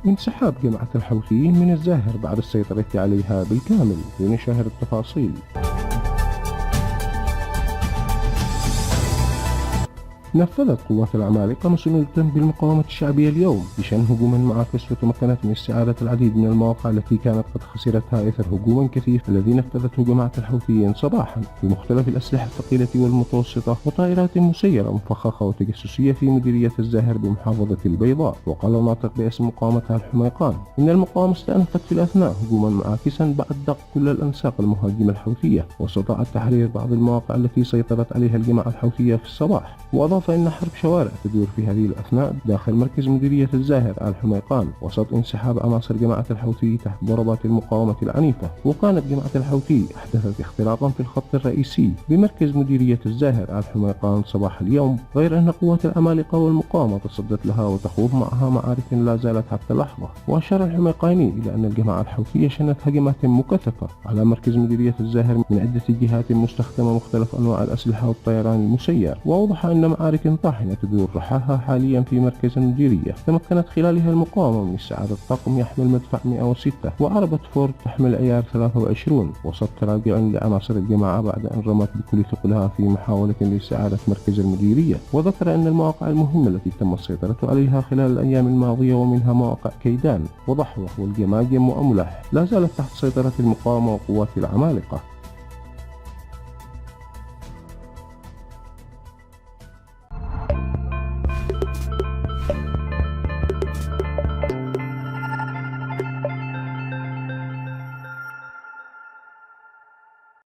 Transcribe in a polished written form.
انسحاب جماعة الحوثيين من الزاهر بعد السيطرة عليها بالكامل. لنشاهد التفاصيل. نفذت قوات العمالقة مسؤولية بالمقاومة الشعبية اليوم بشأن هجوم معاكس وتمكنت من استعادة العديد من المواقع التي كانت قد خسرتها إثر هجوم كثيف الذي نفذته جماعة الحوثيين صباحا بمختلف الأسلحة الثقيلة والمتوسطة وطائرات مسيرة مفخخة وتجسسية في مديرية الزاهر بمحافظة البيضاء. وقال الناطق باسم مقاومتها الحميقان إن المقاومة استأنفت في الأثناء هجوما معاكسا بعد ضغط كل الأنساق المهاجمة الحوثية، واستطاعت تحرير بعض المواقع التي سيطرت عليها الجماعة الحوثية في الصباح. وأضاف إن حرب شوارع تدور في هذه الأثناء داخل مركز مديرية الزاهر الحميقان وسط انسحاب عناصر جماعة الحوثي تحت ضربات المقاومة العنيفة. وكانت جماعة الحوثي أحدثت اختراقا في الخط الرئيسي بمركز مديرية الزاهر الحميقان صباح اليوم، غير أن قوات العمالقة والمقاومة تصدت لها وتخوض معها معارك لا زالت حتى اللحظة. وأشار الحميقاني إلى أن الجماعة الحوثية شنت هجمات مكثفة على مركز مديرية الزاهر من عدة جهات مستخدمة مختلف أنواع الأسلحة والطيران المسير. وأوضح أن معارك طاحنة تدور رحاها حاليا في مركز المديرية تمكنت خلالها المقاومة من استعادة طاقم يحمل مدفع 106 وعربة فورد تحمل عيار 23 وسط تراجع لعناصر الجماعة بعد أن رمت بكل ثقلها في محاولة لاستعادة مركز المديرية. وذكر أن المواقع المهمة التي تم السيطرة عليها خلال الأيام الماضية ومنها مواقع كيدان وضحوة والجماجم وأملح لا زالت تحت سيطرة المقاومة وقوات العمالقة.